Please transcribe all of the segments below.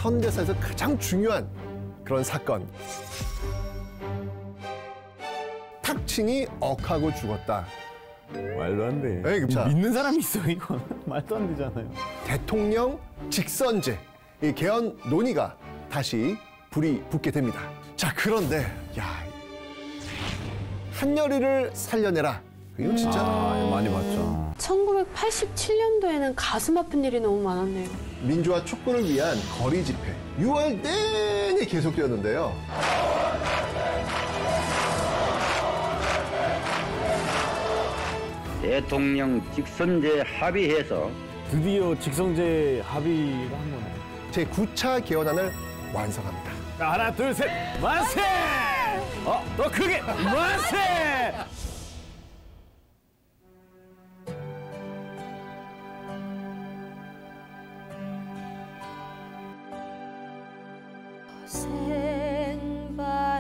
현대사에서 가장 중요한 그런 사건. 탁친이 억하고 죽었다. 말도 안 돼. 에이, 그쵸? 믿는 사람이 있어, 이건. 말도 안 되잖아요. 대통령 직선제, 이 개헌 논의가 다시 불이 붙게 됩니다. 자, 그런데 야, 한여리를 살려내라. 이거 진짜 많이 봤죠. 1987년도에는 가슴 아픈 일이 너무 많았네요. 민주화 촉구를 위한 거리 집회 6월 내내 계속되었는데요. 대통령 직선제 합의해서 드디어 직선제 합의가 한 거네. 제9차 개헌안을 완성합니다. 자, 하나, 둘, 셋, 만세! 더 크게, 만세!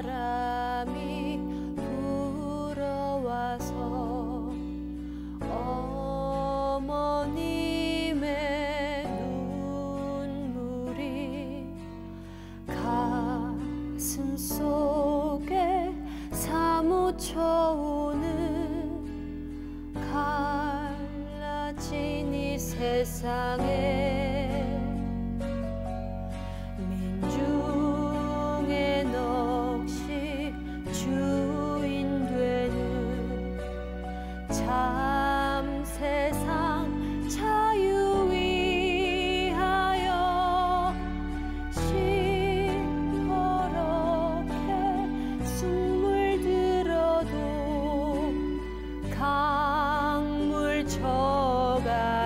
생바람이 불어와서 어머님의 눈물이 가슴 속에 사무쳐오는 갈라진 이 세상에 민중의 넋이 주인 되는 참 세상 자유 위하여 시퍼렇게 숨을 들어도 강물 저가리라.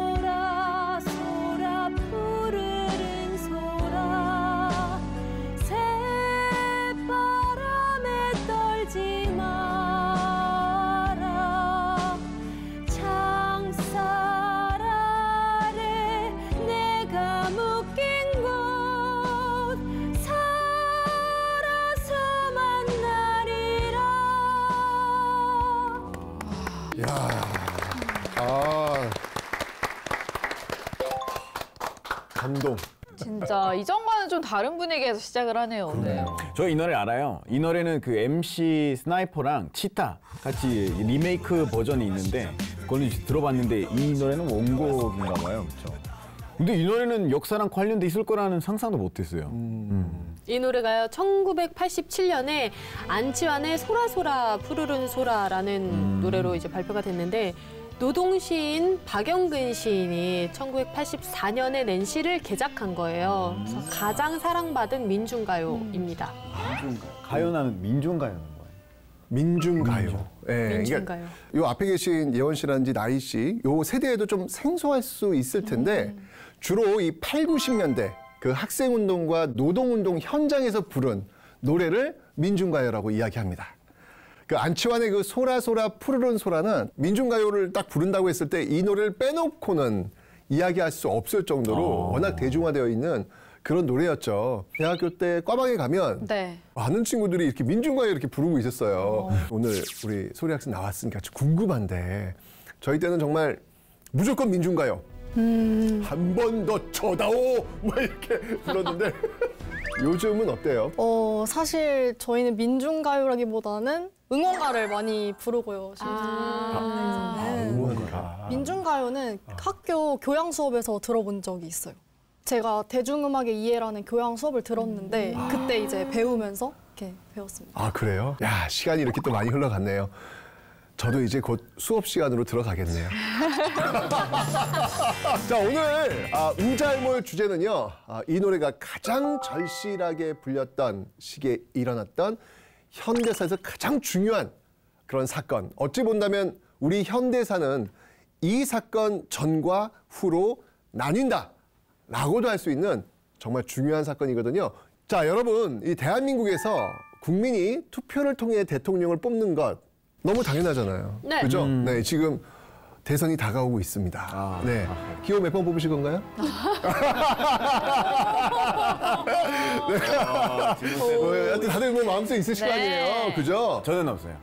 소라 소라 푸르른 소라 새바람에 떨지 마라. 창살 아래 내가 묶인 곳 살아서 만나리라. 야, 아, 감동. 진짜 이전과는 좀 다른 분위기에서 시작을 하네요, 오늘. 저 이 노래 알아요. 이 노래는 그 MC 스나이퍼랑 치타 같이 리메이크 버전이 있는데 그걸 이제 들어봤는데 이 노래는 원곡인가 봐요. 그렇죠? 근데 이 노래는 역사랑 관련돼 있을 거라는 상상도 못했어요. 이 노래가요, 1987년에 안치환의 소라소라 푸르른 소라라는 노래로 이제 발표가 됐는데, 노동시인 박영근 시인이 1984년에 낸 시를 개작한 거예요. 그래서 가장 사랑받은 민중가요입니다. 가요나는 민중가요는 거예요. 민중가요. 예, 민중가요. 요 앞에 계신 예원 씨라든지 나희 씨, 요 세대에도 좀 생소할 수 있을 텐데 주로 이 8, 90년대 그 학생운동과 노동운동 현장에서 부른 노래를 민중가요라고 이야기합니다. 그 안치환의 그 소라소라 푸르른 소라는 민중가요를 딱 부른다고 했을 때 이 노래를 빼놓고는 이야기할 수 없을 정도로 워낙 대중화되어 있는 그런 노래였죠. 대학교 때 과방에 가면 네. 많은 친구들이 이렇게 민중가요 이렇게 부르고 있었어요. 오늘 우리 소리 학생 나왔으니까 좀 궁금한데 저희 때는 정말 무조건 민중가요. 한 번 더 쳐다오 막 이렇게 불렀는데 요즘은 어때요? 사실 저희는 민중가요라기보다는 응원가를 많이 부르고요. 응원가. 민중가요는 학교 교양 수업에서 들어본 적이 있어요. 제가 대중음악의 이해라는 교양 수업을 들었는데 그때 이제 배우면서 이렇게 배웠습니다. 아, 그래요? 야, 시간이 이렇게 또 많이 흘러갔네요. 저도 이제 곧 수업 시간으로 들어가겠네요. 자, 오늘 우잘몰 주제는요. 이 노래가 가장 절실하게 불렸던 시기에 일어났던 현대사에서 가장 중요한 그런 사건. 어찌 본다면 우리 현대사는 이 사건 전과 후로 나뉜다 라고도 할 수 있는 정말 중요한 사건이거든요. 자, 여러분, 이 대한민국에서 국민이 투표를 통해 대통령을 뽑는 것 너무 당연하잖아요. 네. 그죠? 네, 지금 대선이 다가오고 있습니다. 네. 기호 몇 번 뽑으실 건가요? 네. 하여튼 다들 뭐 마음속에 있으실 거 아니에요. 그죠? 저는 없어요.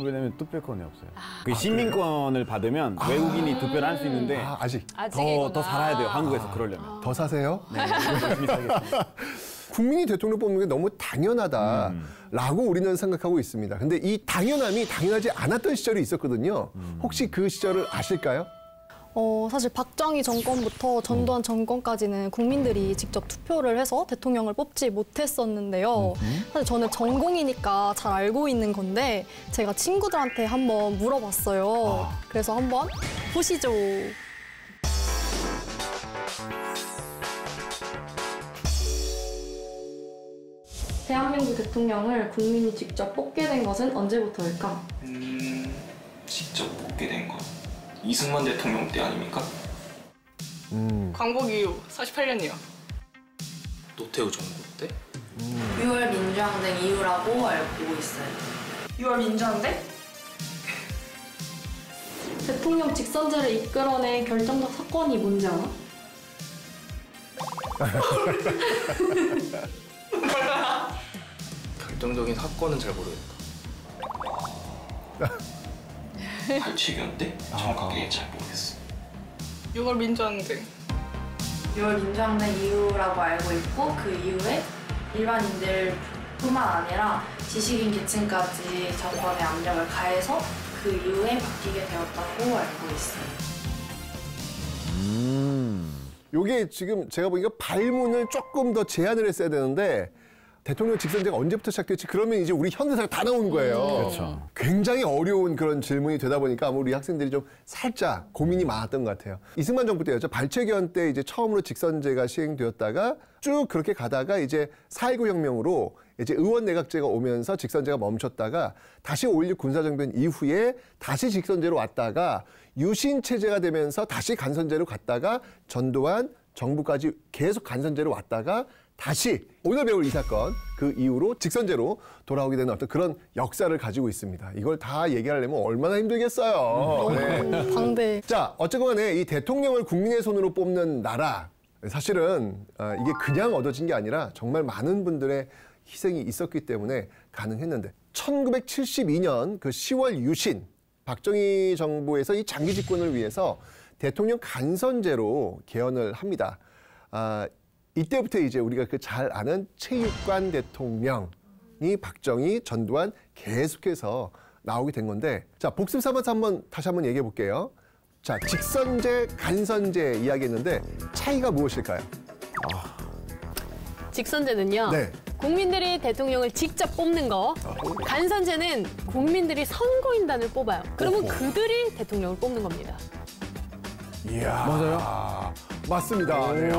왜냐면 투표권이 없어요. 그 시민권을 받으면 외국인이 투표를 할 수 있는데 아직 더 살아야 돼요. 한국에서 그러려면. 더 사세요? 네, 열심히 살겠습니다. 국민이 대통령 뽑는 게 너무 당연하다라고 우리는 생각하고 있습니다. 근데 이 당연함이 당연하지 않았던 시절이 있었거든요. 혹시 그 시절을 아실까요? 사실 박정희 정권부터 전두환 정권까지는 국민들이 직접 투표를 해서 대통령을 뽑지 못했었는데요. 사실 저는 전공이니까 잘 알고 있는 건데 제가 친구들한테 한번 물어봤어요. 그래서 한번 보시죠. 대한민국 대통령을 국민이 직접 뽑게 된 것은 언제부터일까? 직접 뽑게 된 거. 이승만 대통령 때 아닙니까? 광복 이후 48년이요. 노태우 정부 때? 6월 민주항쟁 이후라고 알고 있어요. 6월 민주항쟁? 대통령 직선제를 이끌어낸 결정적 사건이 뭔지 알아? 결정적인 사건은 잘 모르겠다. 발치견 때? 정확하게 잘 모르겠어. 6월 민주항쟁. 6월 민주항쟁 이후라고 알고 있고 그 이후에 일반인들뿐만 아니라 지식인 계층까지 정권에 압력을 가해서 그 이후에 바뀌게 되었다고 알고 있어요. 요게 지금 제가 보니까 발문을 조금 더 제한을 했어야 되는데 대통령 직선제가 언제부터 시작됐지? 그러면 이제 우리 현대사가 다 나오는 거예요. 그렇죠. 굉장히 어려운 그런 질문이 되다 보니까 아마 우리 학생들이 좀 살짝 고민이 많았던 것 같아요. 이승만 정부 때였죠. 발췌견 때 이제 처음으로 직선제가 시행되었다가 쭉 그렇게 가다가 이제 4.19 혁명으로 이제 의원 내각제가 오면서 직선제가 멈췄다가 다시 5.16 군사정변 이후에 다시 직선제로 왔다가 유신 체제가 되면서 다시 간선제로 갔다가 전두환 정부까지 계속 간선제로 왔다가 다시 오늘 배울 이 사건 그 이후로 직선제로 돌아오게 되는 어떤 그런 역사를 가지고 있습니다. 이걸 다 얘기하려면 얼마나 힘들겠어요. 네. 방대. 자, 어쨌건 간에 이 대통령을 국민의 손으로 뽑는 나라 사실은 이게 그냥 얻어진 게 아니라 정말 많은 분들의 희생이 있었기 때문에 가능했는데 1972년 그 10월 유신 박정희 정부에서 이 장기 집권을 위해서 대통령 간선제로 개헌을 합니다. 이때부터 이제 우리가 그 잘 아는 체육관 대통령이 박정희, 전두환 계속해서 나오게 된 건데 자, 복습 삼아서 다시 한번 얘기해 볼게요. 자, 직선제, 간선제 이야기했는데 차이가 무엇일까요? 직선제는요. 네. 국민들이 대통령을 직접 뽑는 거. 간선제는 국민들이 선거인단을 뽑아요. 그러면 그들이 대통령을 뽑는 겁니다. 이야. 맞아요? 맞습니다. 네. 왜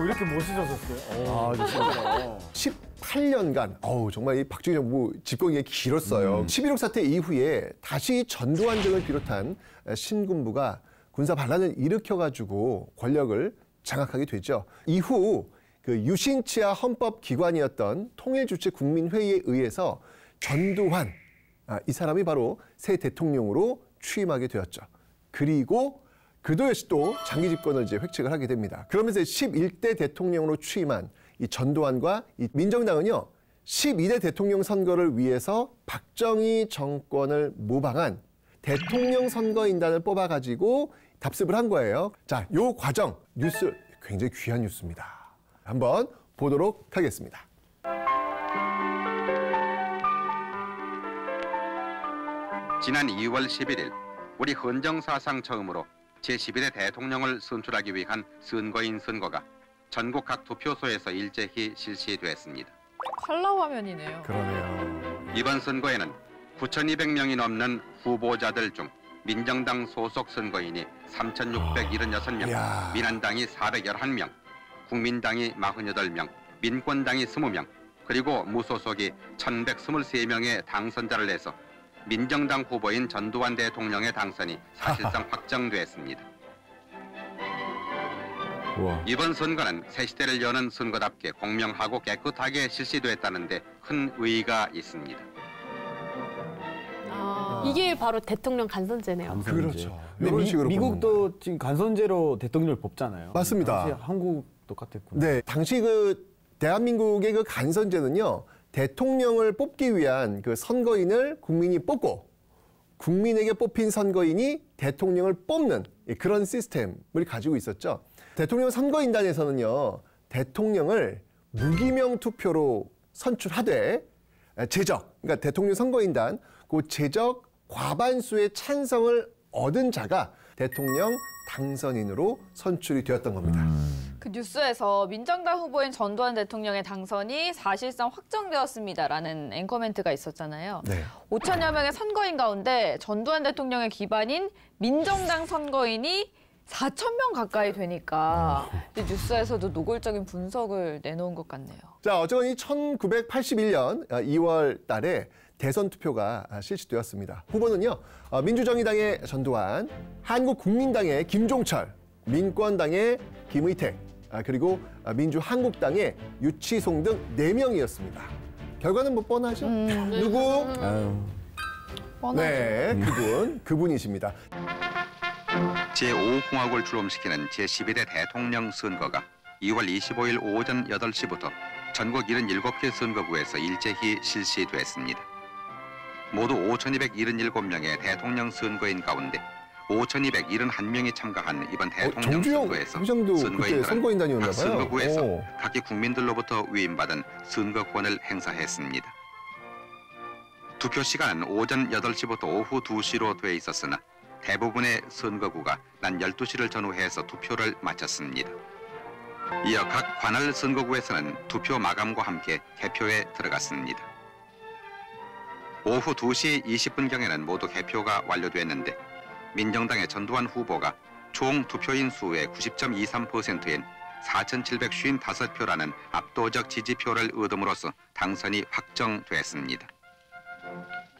이렇게 멋있어졌어요? 좋습니다. 18년간, 정말 이 박정희 정부 집권이 길었어요. 11.6 사태 이후에 다시 전두환 등을 비롯한 신군부가 군사 반란을 일으켜가지고 권력을 장악하게 되죠. 이후 그 유신치하 헌법기관이었던 통일주체국민회의에 의해서 전두환, 이 사람이 바로 새 대통령으로 취임하게 되었죠. 그리고 그도 역시 또 장기 집권을 이제 획책을 하게 됩니다. 그러면서 11대 대통령으로 취임한 이 전두환과 이 민정당은요, 12대 대통령 선거를 위해서 박정희 정권을 모방한 대통령 선거인단을 뽑아가지고 답습을 한 거예요. 자, 요 과정, 뉴스 굉장히 귀한 뉴스입니다. 한번 보도록 하겠습니다. 지난 2월 11일 우리 헌정사상 처음으로 제11대 대통령을 선출하기 위한 선거인 선거가 전국 각 투표소에서 일제히 실시됐습니다. 칼라 화면이네요. 그러네요. 이번 선거에는 9,200명이 넘는 후보자들 중 민정당 소속 선거인이 3,676명, 이야. 민한당이 411명, 국민당이 48명, 민권당이 20명, 그리고 무소속이 1,123명의 당선자를 내서 민정당 후보인 전두환 대통령의 당선이 사실상 확정됐습니다. 우와. 이번 선거는 새 시대를 여는 선거답게 공명하고 깨끗하게 실시됐다는데 큰 의의가 있습니다. 이게 바로 대통령 간선제네요. 간선제. 그렇죠. 근데 이런 식으로 미국도 지금 간선제로 대통령을 뽑잖아요. 맞습니다. 사실 한국 똑같았구나. 네, 당시 그 대한민국의 그 간선제는요, 대통령을 뽑기 위한 그 선거인을 국민이 뽑고 국민에게 뽑힌 선거인이 대통령을 뽑는 그런 시스템을 가지고 있었죠. 대통령 선거인단에서는요, 대통령을 무기명 투표로 선출하되 제적, 그러니까 대통령 선거인단 그 제적 과반수의 찬성을 얻은 자가 대통령 당선인으로 선출이 되었던 겁니다. 그 뉴스에서 민정당 후보인 전두환 대통령의 당선이 사실상 확정되었습니다라는 앵커멘트가 있었잖아요. 네. 5천여 명의 선거인 가운데 전두환 대통령의 기반인 민정당 선거인이 4천 명 가까이 되니까 뉴스에서도 노골적인 분석을 내놓은 것 같네요. 자, 어쨌건 이 1981년 2월 달에 대선 투표가 실시되었습니다. 후보는요, 민주정의당의 전두환, 한국국민당의 김종철, 민권당의 김의택, 그리고 민주한국당의 유치송 등 4명이었습니다. 결과는 뭐 뻔하죠? 누구? 네, 그분이십니다. 제5공화국을 주름시키는 제11대 대통령 선거가 2월 25일 오전 8시부터 전국 77개 선거구에서 일제히 실시됐습니다. 모두 5,277명의 대통령 선거인 가운데 5,271명이 참가한 이번 대통령 선거에서 선거인단은 각 선거구에서 각기 국민들로부터 위임받은 선거권을 행사했습니다. 투표 시간은 오전 8시부터 오후 2시로 돼 있었으나 대부분의 선거구가 낮 12시를 전후해서 투표를 마쳤습니다. 이어 각 관할 선거구에서는 투표 마감과 함께 개표에 들어갔습니다. 오후 2시 20분경에는 모두 개표가 완료됐는데 민정당의 전두환 후보가 총 투표인 수의 90.23%인 4,755표라는 압도적 지지표를 얻음으로써 당선이 확정됐습니다.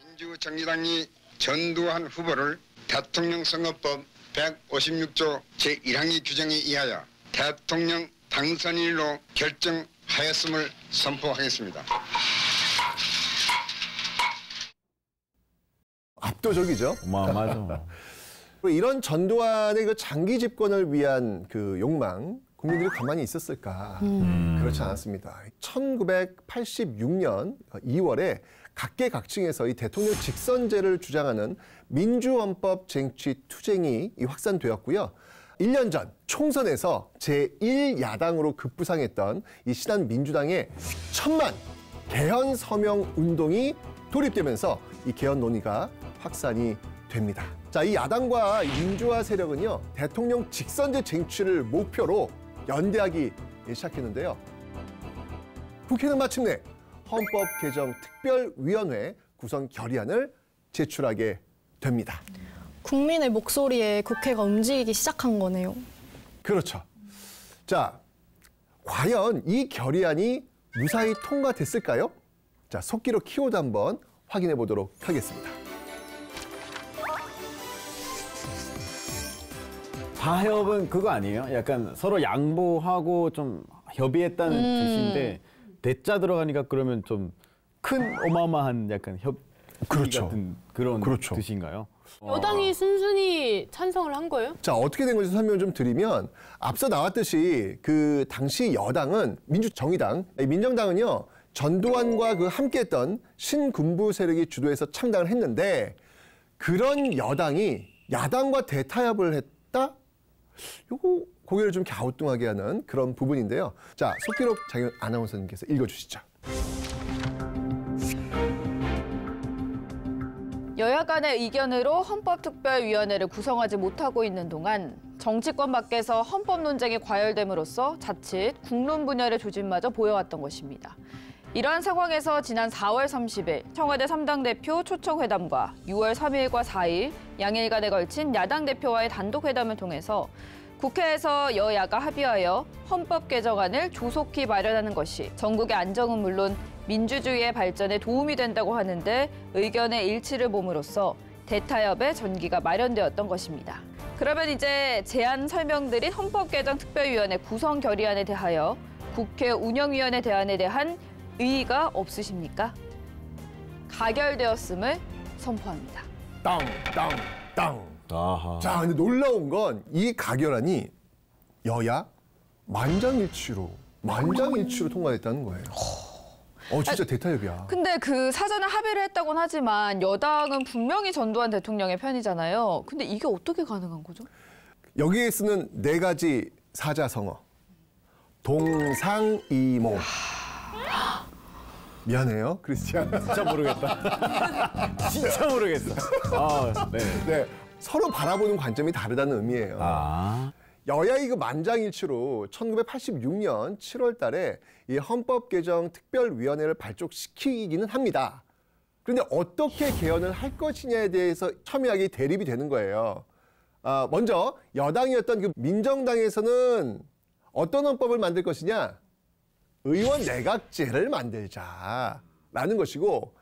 민주정의당이 전두환 후보를 대통령 선거법 156조 제1항의 규정에 의하여 대통령 당선인으로 결정하였음을 선포하겠습니다. 압도적이죠. 맞아. 이런 전두환의 그 장기 집권을 위한 그 욕망, 국민들이 가만히 있었을까? 그렇지 않았습니다. 1986년 2월에 각계각층에서 이 대통령 직선제를 주장하는 민주헌법 쟁취 투쟁이 확산되었고요. 1년 전 총선에서 제1야당으로 급부상했던 이 신한민주당의 1000만 개헌 서명 운동이 돌입되면서 이 개헌 논의가 확산이 됩니다. 자, 이 야당과 민주화 세력은요, 대통령 직선제 쟁취를 목표로 연대하기 시작했는데요. 국회는 마침내 헌법 개정 특별위원회 구성 결의안을 제출하게 됩니다. 국민의 목소리에 국회가 움직이기 시작한 거네요. 그렇죠. 자, 과연 이 결의안이 무사히 통과됐을까요? 자, 속기록 키워드 한번 확인해 보도록 하겠습니다. 타협은 그거 아니에요? 약간 서로 양보하고 좀 협의했다는 뜻인데 대자 들어가니까 그러면 좀 큰 어마어마한 약간 협의 같은 그런 뜻인가요? 여당이 순순히 찬성을 한 거예요? 자, 어떻게 된 건지 설명을 좀 드리면 앞서 나왔듯이 그 당시 여당은 민주정의당, 민정당은요, 전두환과 그 함께했던 신군부 세력이 주도해서 창당을 했는데 그런 여당이 야당과 대타협을 했다? 요거 고개를 좀 갸우뚱하게 하는 그런 부분인데요. 자, 속기록 장현 아나운서님께서 읽어주시죠. 여야 간의 의견으로 헌법특별위원회를 구성하지 못하고 있는 동안 정치권 밖에서 헌법 논쟁이 과열됨으로써 자칫 국론 분열의 조짐마저 보여왔던 것입니다. 이러한 상황에서 지난 4월 30일 청와대 3당 대표 초청회담과 6월 3일과 4일 양일간에 걸친 야당 대표와의 단독회담을 통해서 국회에서 여야가 합의하여 헌법 개정안을 조속히 마련하는 것이 전국의 안정은 물론 민주주의의 발전에 도움이 된다고 하는데 의견의 일치를 봄으로써 대타협의 전기가 마련되었던 것입니다. 그러면 이제 제안 설명드린 헌법개정특별위원회 구성 결의안에 대하여 국회 운영위원회 대안에 대한 의의가 없으십니까? 가결되었음을 선포합니다. 땅. 아하. 자, 근데 놀라운 건 이 가결안이 여야 만장일치로 통과됐다는 거예요. 진짜 대타협이야. 근데 그 사전에 합의를 했다고는 하지만 여당은 분명히 전두환 대통령의 편이잖아요. 근데 이게 어떻게 가능한 거죠? 여기에 쓰는 4가지 사자성어. 동상이몽. 미안해요, 크리스티안. 진짜 모르겠다. 진짜 모르겠어. 네. 네, 서로 바라보는 관점이 다르다는 의미예요. 여야의 그 만장일치로 1986년 7월 달에 이 헌법 개정 특별위원회를 발족시키기는 합니다. 그런데 어떻게 개헌을 할 것이냐에 대해서 첨예하게 대립이 되는 거예요. 먼저 여당이었던 그 민정당에서는 어떤 헌법을 만들 것이냐? 의원 내각제를 만들자라는 것이고,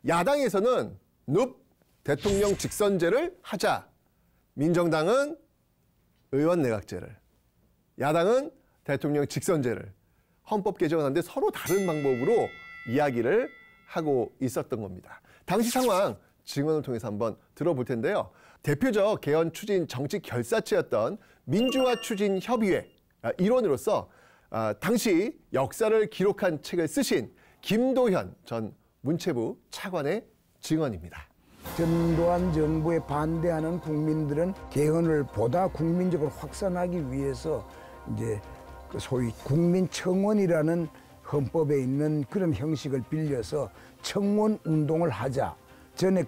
야당에서는 눕 대통령 직선제를 하자. 민정당은 의원 내각제를, 야당은 대통령 직선제를, 헌법 개정을 하는데 서로 다른 방법으로 이야기를 하고 있었던 겁니다. 당시 상황 증언을 통해서 한번 들어볼 텐데요. 대표적 개헌 추진 정치 결사체였던 민주화 추진 협의회 일원으로서 당시 역사를 기록한 책을 쓰신 김도현 전 문체부 차관의 증언입니다. 전두환 정부에 반대하는 국민들은 개헌을 보다 국민적으로 확산하기 위해서 이제 그 소위 국민청원이라는 헌법에 있는 그런 형식을 빌려서 청원 운동을 하자.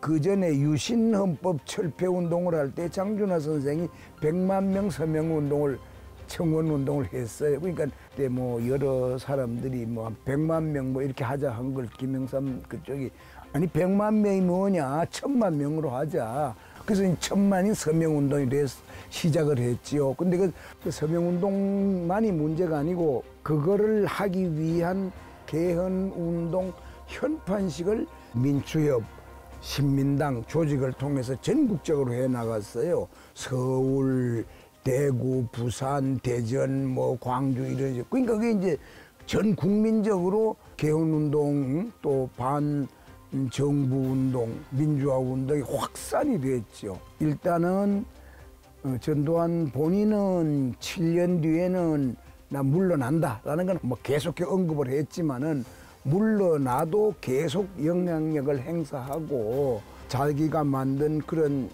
그 전에 유신 헌법 철폐 운동을 할 때 장준하 선생이 100만 명 서명 운동을 청원 운동을 했어요. 그러니까 그때 뭐 여러 사람들이 뭐 한 100만 명 뭐 이렇게 하자 한 걸 김영삼 그쪽이 아니 100만 명이 뭐냐 1000만 명으로 하자. 그래서 1000만인 서명운동이 돼서 시작을 했지요. 근데 그 서명운동만이 문제가 아니고 그거를 하기 위한 개헌운동 현판식을 민추협, 신민당 조직을 통해서 전국적으로 해나갔어요. 서울, 대구, 부산, 대전, 뭐 광주 이런. 그러니까 그게 이제 전 국민적으로 개헌운동 또 반정부운동, 민주화운동이 확산이 됐죠. 일단은 전두환 본인은 7년 뒤에는 나 물러난다라는 건 뭐 계속 언급을 했지만은 물러나도 계속 영향력을 행사하고 자기가 만든 그런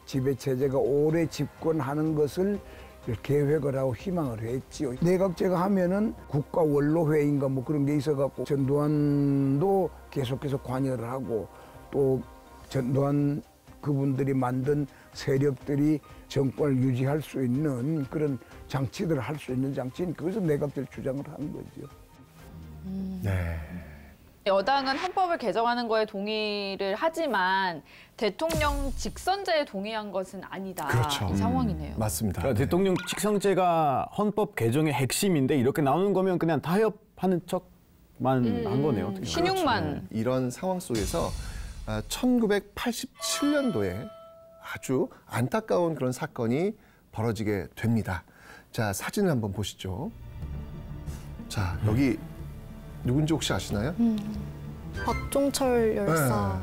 지배체제가 오래 집권하는 것을 계획을 하고 희망을 했지요. 내각제가 하면은 국가원로회의인가 뭐 그런 게 있어갖고 전두환도 계속해서 관여를 하고 또 전두환 그분들이 만든 세력들이 정권을 유지할 수 있는 그런 장치들을 할 수 있는 장치인 그래서 내각제를 주장을 한 거죠. 네. 여당은 헌법을 개정하는 거에 동의를 하지만 대통령 직선제에 동의한 것은 아니다. 그렇죠. 이 상황이네요. 맞습니다. 그러니까 대통령 직선제가 헌법 개정의 핵심인데 이렇게 나오는 거면 그냥 타협하는 척만 한 거네요. 어떻게 신용만. 그렇죠. 이런 상황 속에서 1987년도에 아주 안타까운 그런 사건이 벌어지게 됩니다. 자, 사진을 한번 보시죠. 자, 여기 누군지 혹시 아시나요? 박종철 열사.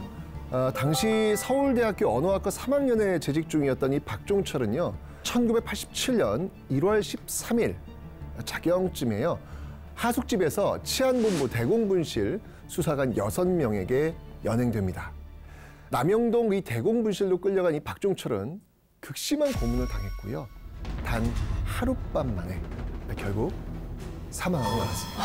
네. 당시 서울대학교 언어학과 3학년에 재직 중이었던 이 박종철은요. 1987년 1월 13일 자경쯤에요. 하숙집에서 치안본부 대공분실 수사관 6명에게 연행됩니다. 남영동 이 대공분실로 끌려간 이 박종철은 극심한 고문을 당했고요. 단 하룻밤 만에 결국 사망하고 말았습니다.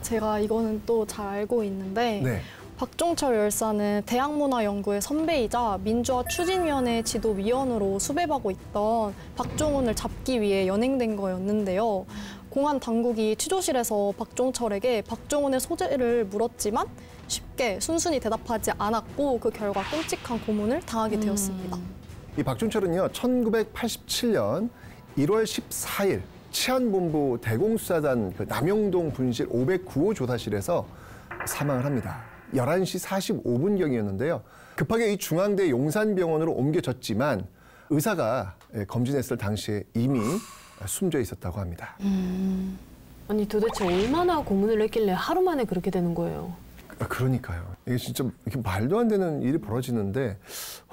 제가 이거는 또 잘 알고 있는데 네. 박종철 열사는 대학문화연구의 선배이자 민주화 추진위원회 지도위원으로 수배하고 있던 박종훈을 잡기 위해 연행된 거였는데요. 공안 당국이 취조실에서 박종철에게 박종훈의 소재를 물었지만 쉽게 순순히 대답하지 않았고 그 결과 끔찍한 고문을 당하게 되었습니다. 이 박종철은요, 1987년 1월 14일 치안본부 대공수사단 그 남영동 분실 509호 조사실에서 사망을 합니다. 11시 45분경이었는데요. 급하게 이 중앙대 용산병원으로 옮겨졌지만 의사가 검진했을 당시에 이미 숨져 있었다고 합니다. 아니 도대체 얼마나 고문을 했길래 하루 만에 그렇게 되는 거예요? 그러니까요. 이게 진짜 이렇게 말도 안 되는 일이 벌어지는데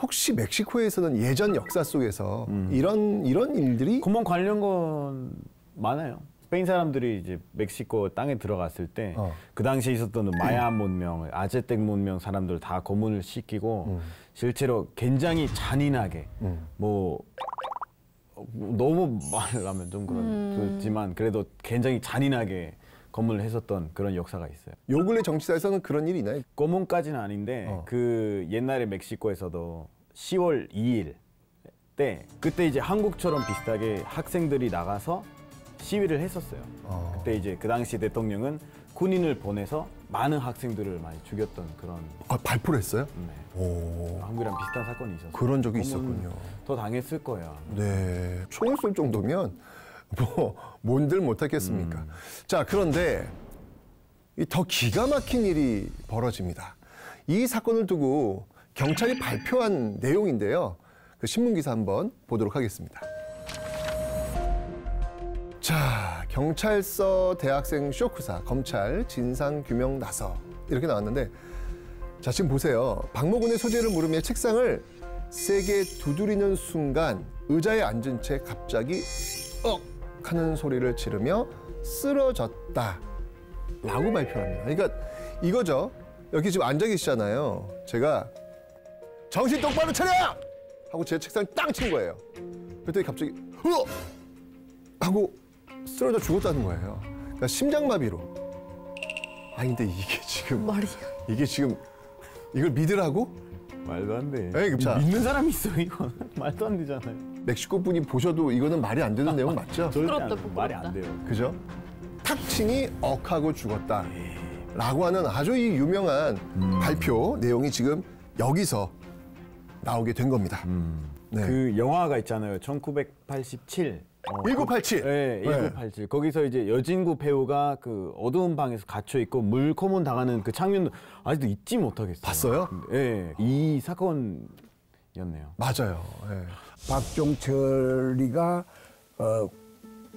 혹시 멕시코에서는 예전 역사 속에서 이런 일들이 구멍 관련 건 많아요. 스페인 사람들이 이제 멕시코 땅에 들어갔을 때 그 당시에 있었던 마야 문명, 아제텍 문명 사람들 다 고문을 시키고 실제로 굉장히 잔인하게 뭐 너무 말을 하면 좀 그렇지만 그래도 굉장히 잔인하게 고문을 했었던 그런 역사가 있어요. 요 근래 정치사에서는 그런 일이 있나요? 고문까지는 아닌데 그 옛날에 멕시코에서도 10월 2일 때 그때 이제 한국처럼 비슷하게 학생들이 나가서 시위를 했었어요. 그때 이제 그 당시 대통령은 군인을 보내서 많은 학생들을 많이 죽였던 그런. 발표를 했어요? 네. 오. 한국이랑 비슷한 사건이 있었어요. 그런 적이 있었군요. 더 당했을 거예요. 네. 총을 쏠 정도면 뭐 뭔들 못하겠습니까? 자, 그런데 더 기가 막힌 일이 벌어집니다. 이 사건을 두고 경찰이 발표한 내용인데요. 그 신문 기사 한번 보도록 하겠습니다. 자, 경찰서 대학생 쇼크사, 검찰 진상규명 나서 이렇게 나왔는데, 자, 지금 보세요. 박모군의 소재를 물으며 책상을 세게 두드리는 순간 의자에 앉은 채 갑자기 억 하는 소리를 지르며 쓰러졌다 라고 발표합니다. 그러니까 이거죠. 여기 지금 앉아 계시잖아요. 제가 정신 똑바로 차려! 하고 제 책상 땅 친 거예요. 그랬더니 갑자기 하고 쓰러져 죽었다는 거예요. 그러니까 심장마비로. 아니 근데 이게 지금 이게 지금 이걸 믿으라고? 말도 안 돼. 에이, 자, 믿는 사람이 있어 이거. 말도 안 되잖아요. 멕시코 분이 보셔도 이거는 말이 안 되는 내용 맞죠? 말이 안 돼요. 그죠? 탁 치니 억하고 죽었다. 라고 하는 아주 이 유명한 발표 내용이 지금 여기서 나오게 된 겁니다. 네. 그 영화가 있잖아요. 1987. 1987. 네, 1987. 거기서 이제 여진구 배우가 그 어두운 방에서 gat혀 있고 물고문 당하는 그 장면 아직도 잊지 못하겠어요. 봤어요? 네, 이 사건이었네요. 맞아요. 네. 박종철이가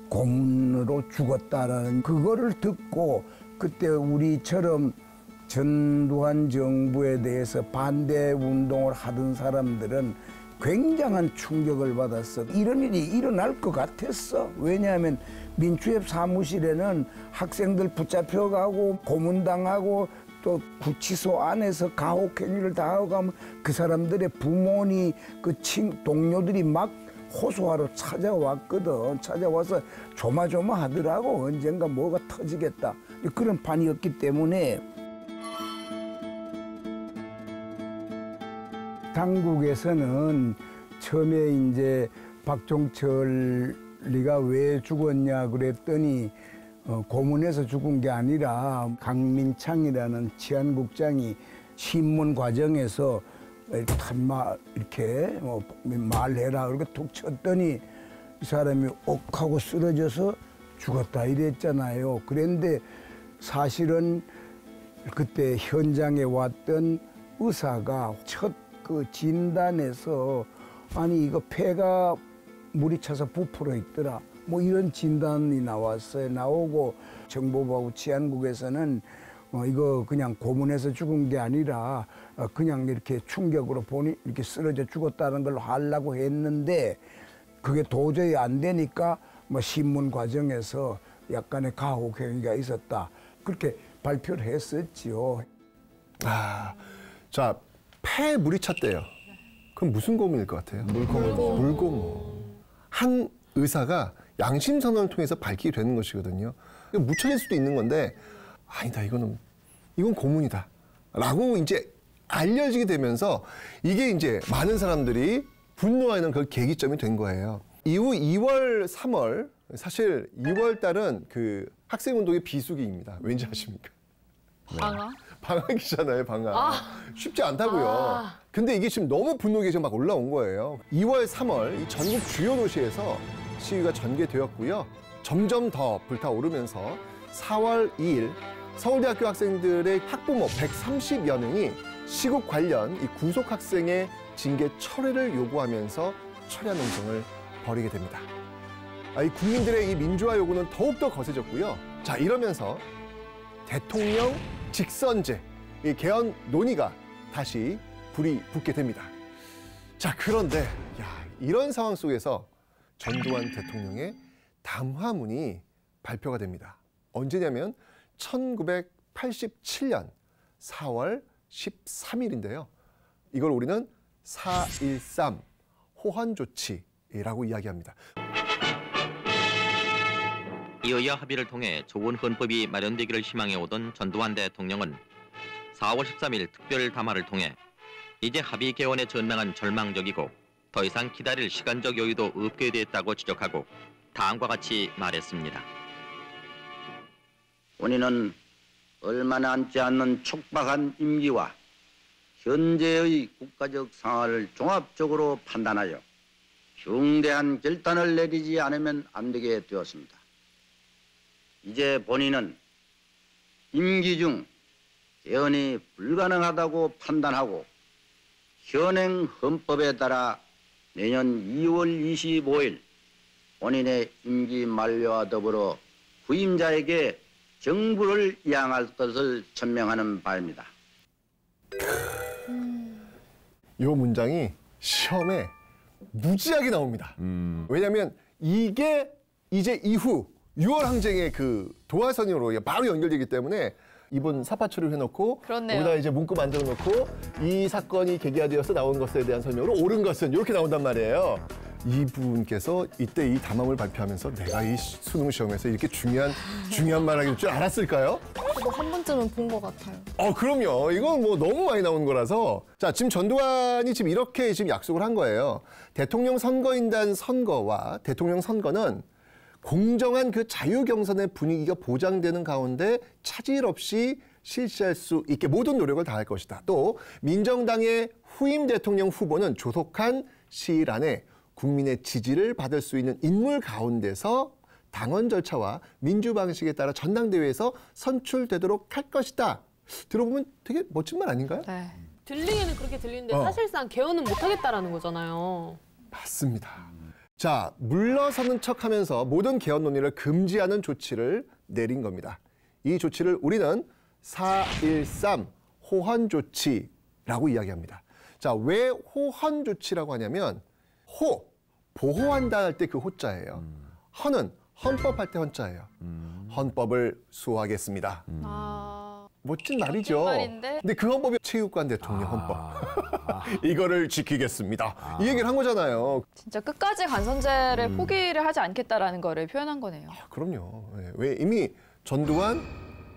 고문으로 죽었다라는 그거를 듣고 그때 우리처럼 전두환 정부에 대해서 반대 운동을 하던 사람들은 굉장한 충격을 받았어. 이런 일이 일어날 것 같았어. 왜냐하면 민주협 사무실에는 학생들 붙잡혀가고 고문당하고 또 구치소 안에서 가혹행위를 당하고 하면 그 사람들의 부모니 그 동료들이 막 호소하러 찾아왔거든. 찾아와서 조마조마하더라고. 언젠가 뭐가 터지겠다. 그런 판이었기 때문에 당국에서는 처음에 이제 박종철이가 왜 죽었냐 그랬더니 고문해서 죽은 게 아니라 강민창이라는 치안국장이 신문 과정에서 이렇게 말해라 그렇게 툭 쳤더니 이 사람이 옥하고 쓰러져서 죽었다 이랬잖아요. 그런데 사실은 그때 현장에 왔던 의사가 첫 그 진단에서 아니 이거 폐가 물이 차서 부풀어 있더라. 뭐 이런 진단이 나왔어요. 나오고 정보부하고 치안국에서는 이거 그냥 고문해서 죽은 게 아니라 그냥 이렇게 충격으로 보니 이렇게 쓰러져 죽었다는 걸로 하려고 했는데 그게 도저히 안 되니까 뭐 신문 과정에서 약간의 가혹 행위가 있었다. 그렇게 발표를 했었지요. 자, 폐에 물이 찼대요. 그럼 무슨 고문일 것 같아요? 물고문. 한 의사가 양심 선언을 통해서 밝히게 되는 것이거든요. 묻혀질 수도 있는 건데 아니다 이건 고문이다 라고 이제 알려지게 되면서 이게 이제 많은 사람들이 분노하는 그 계기점이 된 거예요. 이후 2월, 3월 사실 2월 달은 그 학생운동의 비수기입니다. 왠지 아십니까? 방학? 방학이잖아요, 방학. 쉽지 않다고요. 근데 이게 지금 너무 분노가 지금 막 올라온 거예요. 2월, 3월 이 전국 주요 도시에서 시위가 전개되었고요. 점점 더 불타오르면서 4월 2일 서울대학교 학생들의 학부모 130여 명이 시국 관련 이 구속 학생의 징계 철회를 요구하면서 철야 농성을 벌이게 됩니다. 이 국민들의 이 민주화 요구는 더욱더 거세졌고요. 자, 이러면서 대통령 직선제, 이 개헌 논의가 다시 불이 붙게 됩니다. 자, 그런데 이런 상황 속에서 전두환 대통령의 담화문이 발표가 됩니다. 언제냐면 1987년 4월 13일인데요. 이걸 우리는 4.13 호환조치라고 이야기합니다. 이어야 합의를 통해 좋은 헌법이 마련되기를 희망해오던 전두환 대통령은 4월 13일 특별 담화를 통해 이제 합의 개원에 전망한 절망적이고 더 이상 기다릴 시간적 여유도 없게 됐다고 지적하고 다음과 같이 말했습니다. 우리는 얼마 남지 않는 촉박한 임기와 현재의 국가적 상황을 종합적으로 판단하여 중대한 결단을 내리지 않으면 안 되게 되었습니다. 이제 본인은 임기 중 개헌이 불가능하다고 판단하고 현행 헌법에 따라 내년 2월 25일 본인의 임기 만료와 더불어 후임자에게 정부를 이양할 것을 천명하는 바입니다. 이 문장이 시험에 무지하게 나옵니다. 왜냐하면 이게 이제 이후 6월 항쟁의 그 도화선으로 바로 연결되기 때문에 이번 사파처리를 해놓고 그렇네요. 여기다 이제 문구 만들어 놓고 이 사건이 계기화되어서 나온 것에 대한 설명으로 옳은 것은 이렇게 나온단 말이에요. 이분께서 이때 이 담화를 발표하면서 내가 이 수능 시험에서 이렇게 중요한 말을 하길 줄 알았을까요? 저도 한 번쯤은 본 것 같아요. 그럼요. 이건 뭐 너무 많이 나온 거라서. 자, 지금 전두환이 지금 이렇게 지금 약속을 한 거예요. 대통령 선거인단 선거와 대통령 선거는 공정한 그 자유경선의 분위기가 보장되는 가운데 차질 없이 실시할 수 있게 모든 노력을 다할 것이다. 또 민정당의 후임 대통령 후보는 조속한 시일 안에 국민의 지지를 받을 수 있는 인물 가운데서 당원 절차와 민주 방식에 따라 전당대회에서 선출되도록 할 것이다. 들어보면 되게 멋진 말 아닌가요? 네. 들리기는 그렇게 들리는데 사실상 개헌은 못하겠다라는 거잖아요. 맞습니다. 자, 물러서는 척하면서 모든 개헌 논의를 금지하는 조치를 내린 겁니다. 이 조치를 우리는 4.13 호환조치라고 이야기합니다. 자, 왜 호환조치라고 하냐면 보호한다 할 때 그 호자예요. 헌은 헌법할 때 헌자예요. 헌법을 수호하겠습니다. 멋진 말이죠. 말인데? 근데 그 헌법이 체육관 대통령 헌법. 이거를 지키겠습니다. 이 얘기를 한 거잖아요. 진짜 끝까지 간선제를 포기를 하지 않겠다라는 거를 표현한 거네요. 그럼요. 왜 이미 전두환,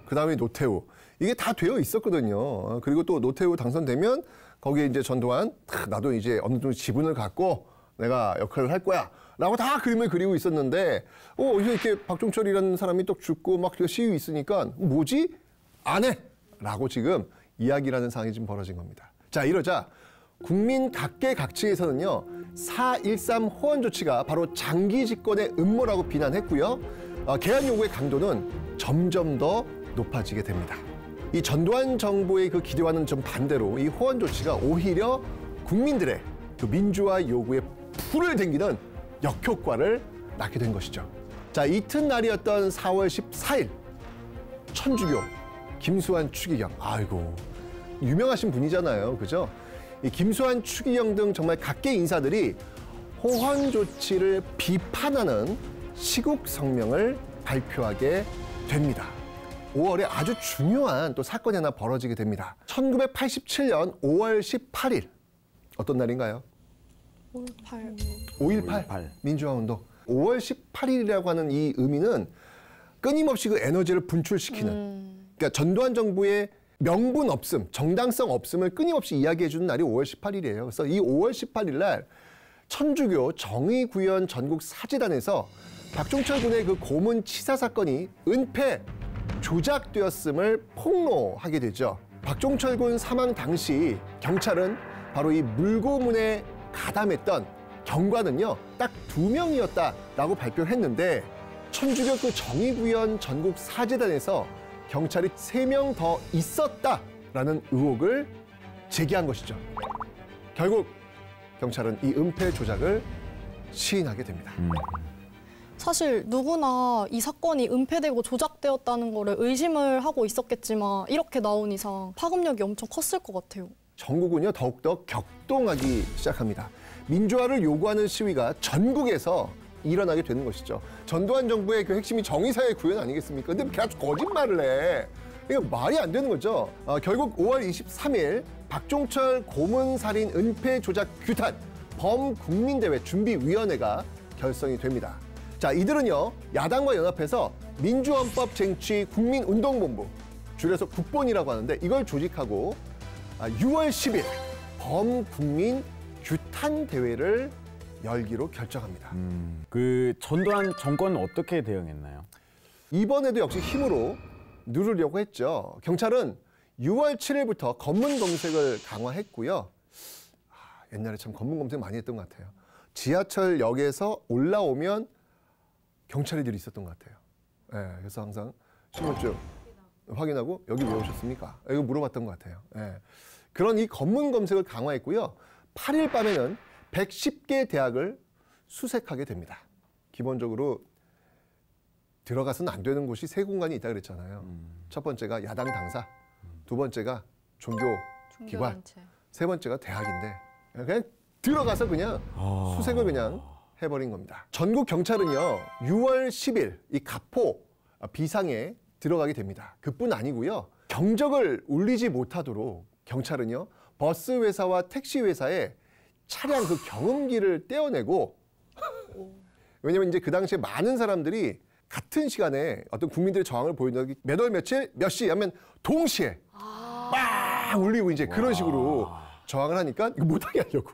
그다음에 노태우 이게 다 되어 있었거든요. 그리고 또 노태우 당선되면 거기에 이제 전두환 나도 이제 어느 정도 지분을 갖고 내가 역할을 할 거야 라고 다 그림을 그리고 있었는데 이렇게 박종철이라는 사람이 또 죽고 막 시위 있으니까 뭐지? 안 해! 라고 지금 이야기를 하는 상황이 지금 벌어진 겁니다. 자, 이러자 국민 각계각층에서는요 4.13 호환 조치가 바로 장기 집권의 음모라고 비난했고요. 개헌 요구의 강도는 점점 더 높아지게 됩니다. 이 전두환 정부의 그 기대와는 좀 반대로 이 호환 조치가 오히려 국민들의 그 민주화 요구에 불을 댕기는 역효과를 낳게 된 것이죠. 자, 이튿날이었던 4월 14일 천주교 김수환 추기경, 아이고 유명하신 분이잖아요, 그죠? 이 김수환 추기경 등 정말 각계 인사들이 호환 조치를 비판하는 시국 성명을 발표하게 됩니다. 5월에 아주 중요한 또 사건이 하나 벌어지게 됩니다. 1987년 5월 18일 어떤 날인가요? 5.18 민주화운동. 5월 18일이라고 하는 이 의미는 끊임없이 그 에너지를 분출시키는 그러니까 전두환 정부의 명분 없음, 정당성 없음을 끊임없이 이야기해주는 날이 5월 18일이에요. 그래서 이 5월 18일 날 천주교 정의구현 전국 사재단에서 박종철 군의 그 고문 치사 사건이 은폐, 조작되었음을 폭로하게 되죠. 박종철 군 사망 당시 경찰은 바로 이 물고문에 가담했던 경관은요 딱 2명이었다라고 발표를 했는데 천주교 그 정의구현 전국 사재단에서 경찰이 3명 더 있었다라는 의혹을 제기한 것이죠. 결국 경찰은 이 은폐 조작을 시인하게 됩니다. 사실 누구나 이 사건이 은폐되고 조작되었다는 거를 의심을 하고 있었겠지만 이렇게 나온 이상 파급력이 엄청 컸을 것 같아요. 전국은요 더욱더 격동하기 시작합니다. 민주화를 요구하는 시위가 전국에서 일어나게 되는 것이죠. 전두환 정부의 그 핵심이 정의사회 구현 아니겠습니까? 근데 계속 거짓말을 해. 이거 말이 안 되는 거죠. 결국 5월 23일 박종철 고문살인 은폐 조작 규탄 범국민대회 준비위원회가 결성이 됩니다. 자, 이들은요, 야당과 연합해서 민주헌법 쟁취 국민운동본부, 줄여서 국본이라고 하는데 이걸 조직하고 6월 10일 범국민 규탄 대회를 열기로 결정합니다. 그 전두환 정권은 어떻게 대응했나요? 이번에도 역시 힘으로 누르려고 했죠. 경찰은 6월 7일부터 검문 검색을 강화했고요. 옛날에 참 검문 검색 많이 했던 것 같아요. 지하철역에서 올라오면 경찰이들이 있었던 것 같아요. 네, 그래서 항상 신분증 확인하고 여기 왜 오셨습니까? 이거 물어봤던 것 같아요. 네. 그런 이 검문 검색을 강화했고요. 8일 밤에는 110개 대학을 수색하게 됩니다. 기본적으로 들어가서는 안 되는 곳이 세 공간이 있다 그랬잖아요. 첫 번째가 야당 당사, 두 번째가 종교 기관, 세 번째가 대학인데 그냥 들어가서 그냥 수색을 그냥 해버린 겁니다. 전국 경찰은요, 6월 10일 이 가포 비상에 들어가게 됩니다. 그뿐 아니고요, 경적을 울리지 못하도록 경찰은요, 버스 회사와 택시 회사에 차량 그 경음기를 떼어내고, 왜냐면 이제 그 당시에 많은 사람들이 같은 시간에 어떤 국민들의 저항을 보이는 몇 월 며칠 몇 시 하면 동시에 막 울리고 이제 그런 식으로 저항을 하니까 이거 못하게 하려고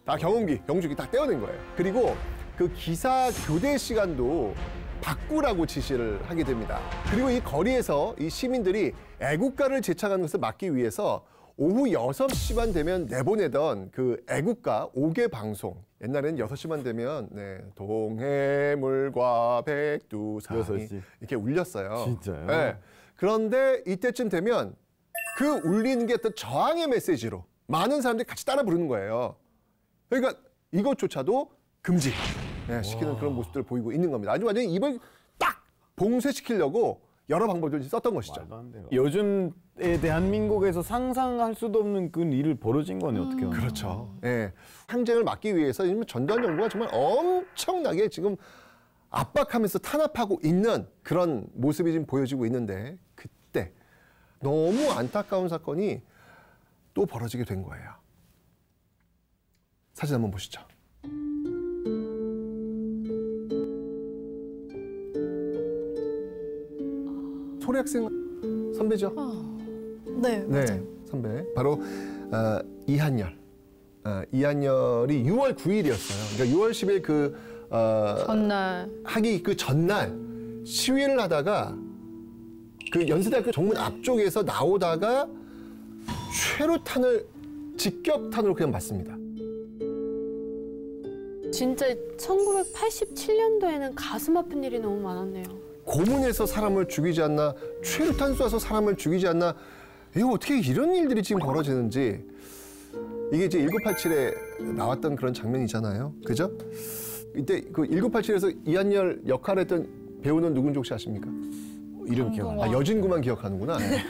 다 경음기, 경주기 다 떼어낸 거예요. 그리고 그 기사 교대 시간도 바꾸라고 지시를 하게 됩니다. 그리고 이 거리에서 이 시민들이 애국가를 제창하는 것을 막기 위해서 오후 6시만 되면 내보내던 그 애국가 5개 방송, 옛날에는 6시만 되면 동해물과 백두산이 이렇게 울렸어요. 진짜요? 네. 그런데 이때쯤 되면 그 울리는 게 어떤 저항의 메시지로 많은 사람들이 같이 따라 부르는 거예요. 그러니까 이것조차도 금지 시키는 그런 모습들을 보이고 있는 겁니다. 아주 완전히 입을 딱 봉쇄시키려고 여러 방법들을 썼던 것이죠. 요즘에 대한민국에서 상상할 수도 없는 그 일을 벌어진 거네, 어떻게 보면. 그렇죠. 예. 항쟁을 막기 위해서 전두환 정부가 정말 엄청나게 지금 압박하면서 탄압하고 있는 그런 모습이 지금 보여지고 있는데, 그때 너무 안타까운 사건이 또 벌어지게 된 거예요. 사진 한번 보시죠. 소리 학생 선배죠? 네, 맞아요. 선배. 바로 이한열. 이한열이 6월 9일이었어요. 그러니까 6월 10일 전날 하기 그 전날 시위를 하다가 그 연세대학교 정문 앞쪽에서 나오다가 최루탄을 직격탄으로 그냥 맞습니다. 진짜 1987년도에는 가슴 아픈 일이 너무 많았네요. 고문해서 사람을 죽이지 않나, 최루탄 쏴서 사람을 죽이지 않나, 이거 어떻게 이런 일들이 지금 벌어지는지. 이게 이제 1987에 나왔던 그런 장면이잖아요. 그죠? 이때 그 1987에서 이한열 역할을 했던 배우는 누군지 혹시 아십니까? 이름 기억 안 나. 여진구만 기억하는구나. 네.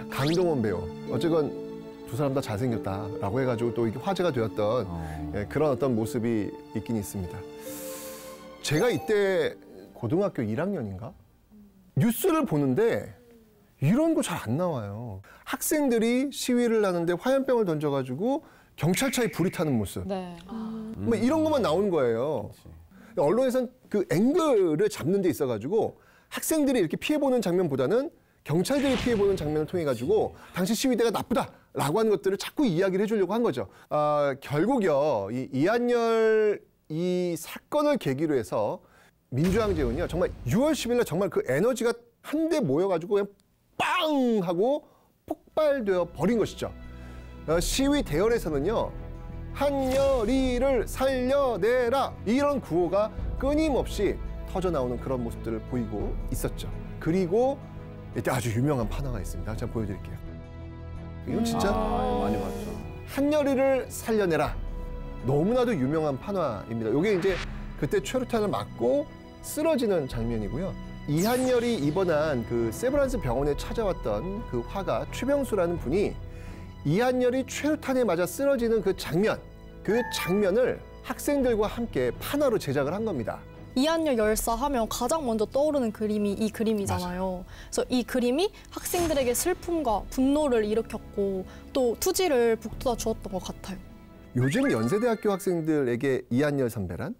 강동원 배우. 어쨌건 두 사람 다 잘생겼다라고 해가지고 또 이게 화제가 되었던 그런 어떤 모습이 있긴 있습니다. 제가 이때 고등학교 1학년인가? 뉴스를 보는데 이런 거 잘 안 나와요. 학생들이 시위를 하는데 화염병을 던져가지고 경찰차에 불이 타는 모습. 뭐 이런 것만 나오는 거예요. 언론에서는 그 앵글을 잡는 데 있어가지고 학생들이 이렇게 피해보는 장면보다는 경찰들이 피해보는 장면을 통해가지고 당시 시위대가 나쁘다라고 하는 것들을 자꾸 이야기를 해주려고 한 거죠. 결국요, 이한열 이 사건을 계기로 해서 민주항쟁은요, 정말 6월 10일 날 정말 그 에너지가 한데 모여가지고 그냥 빵 하고 폭발되어 버린 것이죠. 시위 대열에서는요, 한열이를 살려내라, 이런 구호가 끊임없이 터져 나오는 그런 모습들을 보이고 있었죠. 그리고 이때 아주 유명한 판화가 있습니다. 제가 보여드릴게요. 이건 진짜 많이 봤죠. 한열이를 살려내라, 너무나도 유명한 판화입니다. 이게 이제 그때 최루탄을 맞고 쓰러지는 장면이고요. 이한열이 입원한 그 세브란스 병원에 찾아왔던 그 화가 최병수라는 분이 이한열이 최루탄에 맞아 쓰러지는 그 장면을 학생들과 함께 판화로 제작을 한 겁니다. 이한열 열사 하면 가장 먼저 떠오르는 그림이 이 그림이잖아요. 그래서 이 그림이 학생들에게 슬픔과 분노를 일으켰고 또 투지를 북돋아 주었던 것 같아요. 요즘 연세대학교 학생들에게 이한열 선배란?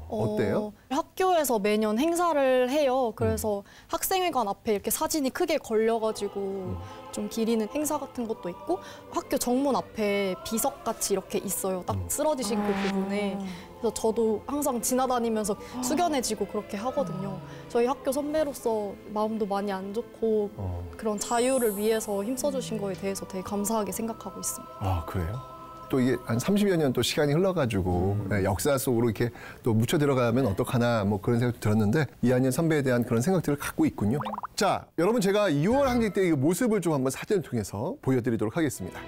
어때요? 학교에서 매년 행사를 해요. 그래서 학생회관 앞에 이렇게 사진이 크게 걸려가지고 좀 기리는 행사 같은 것도 있고 학교 정문 앞에 비석같이 이렇게 있어요. 딱 쓰러지신 그 부분에. 그래서 저도 항상 지나다니면서 숙연해지고 그렇게 하거든요. 저희 학교 선배로서 마음도 많이 안 좋고 그런 자유를 위해서 힘써주신 거에 대해서 되게 감사하게 생각하고 있습니다. 아, 그래요? 또 이게 한 30여 년 또 시간이 흘러가지고 역사 속으로 이렇게 또 묻혀 들어가면 어떡하나 뭐 그런 생각도 들었는데 이한열 선배에 대한 그런 생각들을 갖고 있군요. 자, 여러분 제가 2월 항쟁 때 이 모습을 좀 한번 사진을 통해서 보여드리도록 하겠습니다.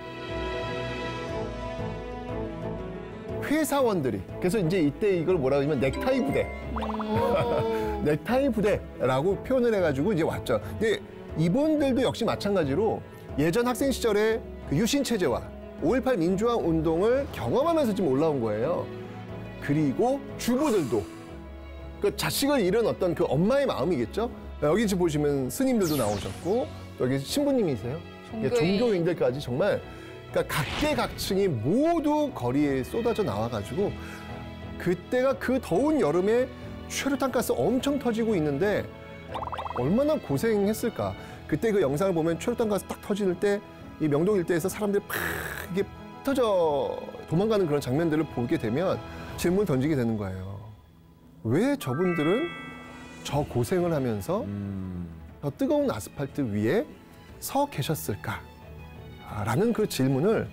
회사원들이 그래서 이제 이때 이걸 뭐라고 하냐면 넥타이 부대, 넥타이 부대라고 표현을 해가지고 이제 왔죠. 근데 이분들도 역시 마찬가지로 예전 학생 시절에 그 유신 체제와 5.18 민주화 운동을 경험하면서 지금 올라온 거예요. 그리고 주부들도 그 자식을 잃은 어떤 그 엄마의 마음이겠죠. 여기 지금 보시면 스님들도 나오셨고 여기 신부님이세요. 종교인들까지 정말 그러니까 각계각층이 모두 거리에 쏟아져 나와가지고 그때가 그 더운 여름에 최루탄 가스 엄청 터지고 있는데 얼마나 고생했을까. 그때 그 영상을 보면 최루탄 가스 딱 터질 때 이 명동 일대에서 사람들이 팍 이게 터져 도망가는 그런 장면들을 보게 되면 질문을 던지게 되는 거예요. 왜 저분들은 저 고생을 하면서 저 뜨거운 아스팔트 위에 서 계셨을까? 라는 그 질문을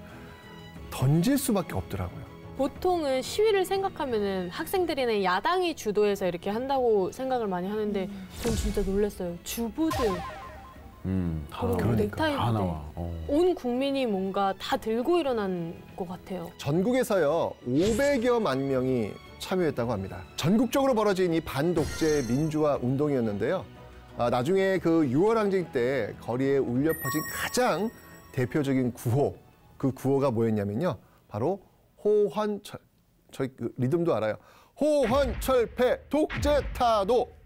던질 수밖에 없더라고요. 보통은 시위를 생각하면은 학생들이나 야당이 주도해서 이렇게 한다고 생각을 많이 하는데 전 진짜 놀랐어요. 주부들. 그리고 넥타이 부대. 온 국민이 뭔가 다 들고 일어난 것 같아요. 전국에서요 500여만 명이 참여했다고 합니다. 전국적으로 벌어진 이 반독재 민주화 운동이었는데요. 나중에 그 6월 항쟁 때 거리에 울려 퍼진 가장 대표적인 구호, 그 구호가 뭐였냐면요. 바로 호헌철, 저희 그 리듬도 알아요. 호헌철폐 독재타도.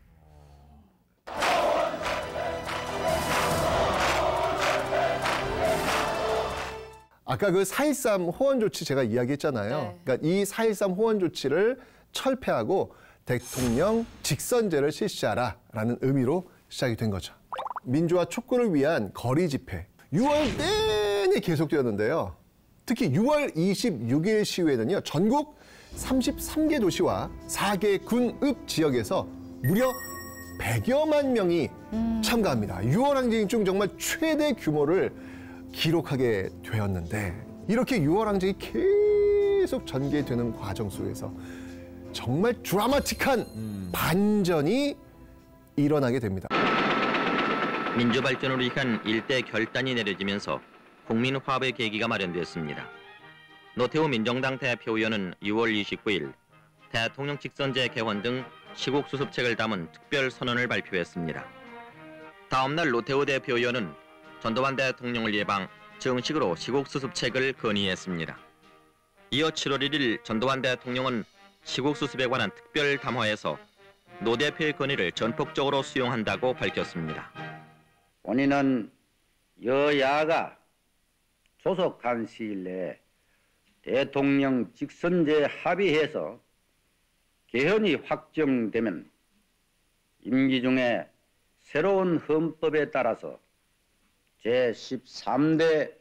아까 그 4.13 호원 조치 제가 이야기했잖아요. 네. 그러니까 이 4.13 호원 조치를 철폐하고 대통령 직선제를 실시하라라는 의미로 시작이 된 거죠. 민주화 촉구를 위한 거리 집회, 6월 내내 계속되었는데요. 특히 6월 26일 시위에는요, 전국 33개 도시와 4개 군읍 지역에서 무려 100여만 명이 참가합니다. 6월 항쟁 중 정말 최대 규모를 기록하게 되었는데 이렇게 6월 항쟁이 계속 전개되는 과정 속에서 정말 드라마틱한 반전이 일어나게 됩니다. 민주발전을 위한 일대 결단이 내려지면서 국민화합의 계기가 마련되었습니다. 노태우 민정당 대표위원은 6월 29일 대통령 직선제 개헌 등 시국 수습책을 담은 특별 선언을 발표했습니다. 다음 날 노태우 대표위원은 전두환 대통령을 예방 정식으로 시국 수습책을 건의했습니다. 이어 7월 1일 전두환 대통령은 시국 수습에 관한 특별 담화에서 노 대표의 건의를 전폭적으로 수용한다고 밝혔습니다. 본인은 여야가 조속한 시일 내에 대통령 직선제 합의해서 개헌이 확정되면 임기 중에 새로운 헌법에 따라서 제13대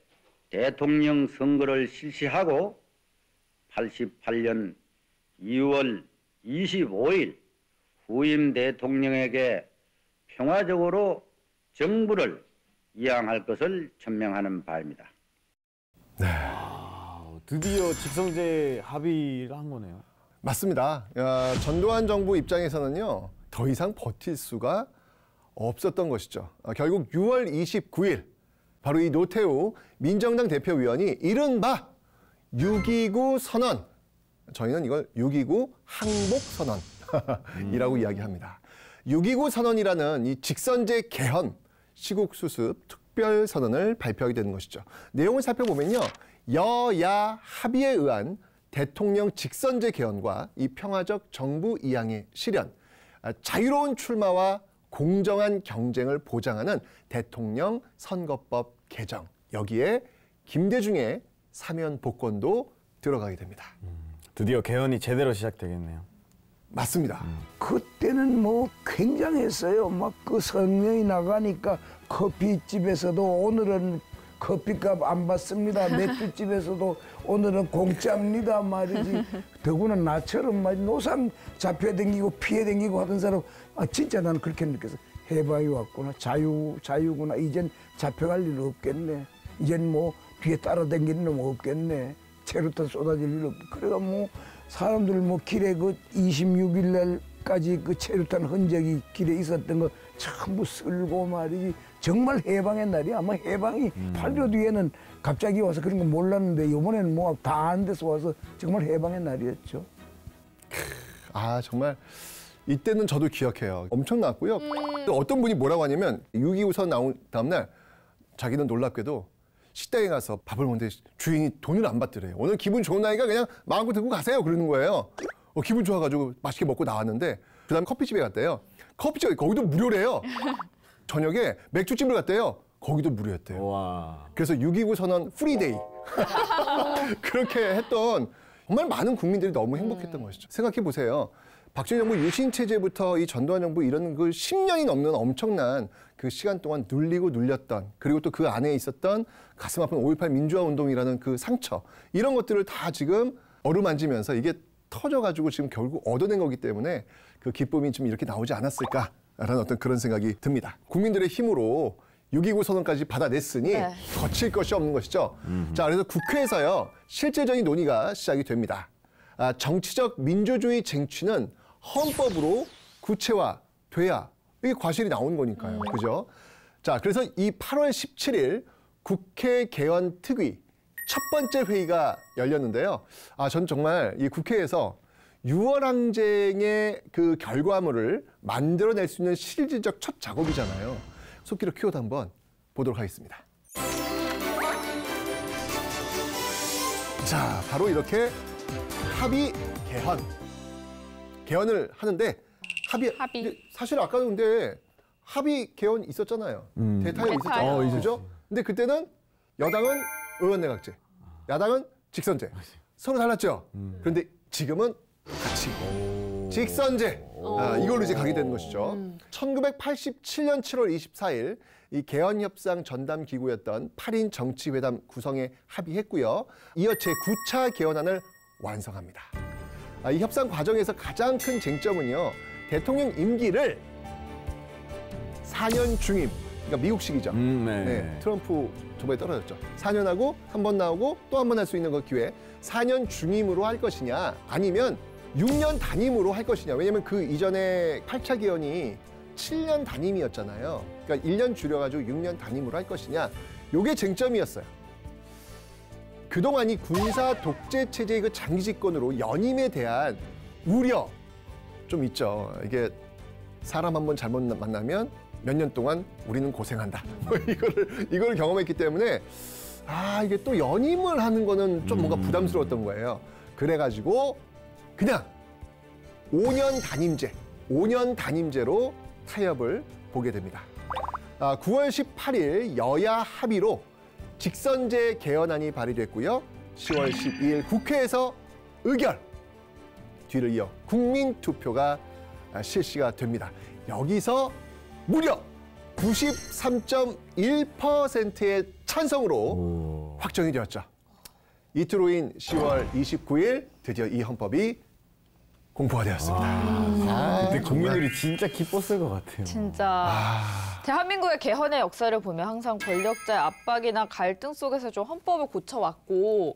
대통령 선거를 실시하고 88년 2월 25일 후임 대통령에게 평화적으로 정부를 이양할 것을 천명하는 바입니다. 네. 드디어 직선제 합의를 한 거네요. 맞습니다. 전두환 정부 입장에서는요, 더 이상 버틸 수가 없었던 것이죠. 결국 6월 29일 바로 이 노태우 민정당 대표위원이 이른바 6.29 선언, 저희는 이걸 6.29 항복 선언이라고 이야기합니다. 6.29 선언이라는 이 직선제 개헌 시국 수습 특별 선언을 발표하게 되는 것이죠. 내용을 살펴보면요, 여야 합의에 의한 대통령 직선제 개헌과 이 평화적 정부 이양의 실현, 자유로운 출마와 공정한 경쟁을 보장하는 대통령 선거법 개정, 여기에 김대중의 사면 복권도 들어가게 됩니다. 드디어 개헌이 제대로 시작되겠네요. 맞습니다. 그때는 뭐 굉장했어요. 막 그 성명이 나가니까 커피집에서도 오늘은 커피값 안 받습니다. 맥주집에서도 오늘은 공짜입니다 말이지. 더구나 나처럼 막 노상 잡혀다니고 피해다니고 하던 사람, 아 진짜 나는 그렇게 느꼈어. 해방이 왔구나. 자유구나. 이젠 잡혀갈 일 없겠네. 이젠 뭐 뒤에 따라다니는 놈 없겠네. 체류탄 쏟아질 일 없고. 그래가 뭐 사람들 뭐 길에 그 26일 날까지 그 체류탄 흔적이 길에 있었던 거 전부 쓸고 말이지. 정말 해방의 날이 아마 해방이 8년 뒤에는 갑자기 와서 그런 거 몰랐는데 이번에는 뭐 다 안 돼서 와서 정말 해방의 날이었죠. 아 정말 이때는 저도 기억해요. 엄청났고요. 어떤 분이 뭐라고 하냐면 6.25 선 나온 다음날 자기는 놀랍게도 식당에 가서 밥을 먹는데 주인이 돈을 안 받더래요. 오늘 기분 좋은 날이니까 그냥 마음껏 들고 가세요 그러는 거예요. 기분 좋아가지고 맛있게 먹고 나왔는데 그다음에 커피집에 갔대요. 커피집에 거기도 무료래요. 저녁에 맥주집을 갔대요. 거기도 무료였대요. 와. 그래서 6.29 선언 프리데이. 그렇게 했던 정말 많은 국민들이 너무 행복했던 것이죠. 생각해 보세요. 박정희 정부 유신 체제부터 이 전두환 정부 이런 그 10년이 넘는 엄청난 그 시간 동안 눌리고 눌렸던, 그리고 또 그 안에 있었던 가슴 아픈 5.18 민주화 운동이라는 그 상처, 이런 것들을 다 지금 어루만지면서 이게 터져가지고 지금 결국 얻어낸 거기 때문에 그 기쁨이 좀 이렇게 나오지 않았을까라는 어떤 그런 생각이 듭니다. 국민들의 힘으로 6.29 선언까지 받아냈으니 네. 거칠 것이 없는 것이죠. 자, 그래서 국회에서요, 실제적인 논의가 시작이 됩니다. 정치적 민주주의 쟁취는 헌법으로 구체화돼야 이게 과실이 나오는 거니까요. 그죠? 자, 그래서 이 8월 17일 국회 개헌 특위 첫 번째 회의가 열렸는데요. 전 정말 이 국회에서 6월 항쟁의 그 결과물을 만들어낼 수 있는 실질적 첫 작업이잖아요. 속기로 키워드 한번 보도록 하겠습니다. 자, 바로 이렇게 합의 개헌을 하는데 합의. 사실 아까도 근데 합의 개헌 있었잖아요. 대타협 있었잖아요. 그죠? 근데 그때는 여당은 의원내각제, 야당은 직선제. 서로 달랐죠. 그런데 지금은 같이 직선제. 이걸로 이제 가게 되는 것이죠. 1987년 7월 24일 이 개헌협상 전담 기구였던 8인 정치회담 구성에 합의했고요. 이어 제9차 개헌안을 완성합니다. 이 협상 과정에서 가장 큰 쟁점은요, 대통령 임기를 4년 중임, 그러니까 미국식이죠. 네, 트럼프 저번에 떨어졌죠. 4년하고 한 번 나오고 또 한 번 할 수 있는 그 기회, 4년 중임으로 할 것이냐, 아니면 6년 단임으로 할 것이냐. 왜냐면 그 이전에 8차 개헌이 7년 단임이었잖아요. 그러니까 1년 줄여가지고 6년 단임으로 할 것이냐. 요게 쟁점이었어요. 그동안 이 군사 독재 체제의 그 장기 집권으로 연임에 대한 우려 좀 있죠. 이게 사람 한 번 잘못 만나면 몇 년 동안 우리는 고생한다. 뭐 이거를 경험했기 때문에 이게 또 연임을 하는 거는 좀 뭔가 부담스러웠던 거예요. 그래가지고 그냥 5년 단임제로 타협을 보게 됩니다. 9월 18일 여야 합의로 직선제 개헌안이 발의됐고요. 10월 12일 국회에서 의결, 뒤를 이어 국민투표가 실시가 됩니다. 여기서 무려 93.1%의 찬성으로 확정이 되었죠. 이틀 후인 10월 29일 드디어 이 헌법이 공포가 되었습니다. 그때 국민들이 진짜 기뻤을 것 같아요. 진짜 대한민국의 개헌의 역사를 보면 항상 권력자의 압박이나 갈등 속에서 좀 헌법을 고쳐왔고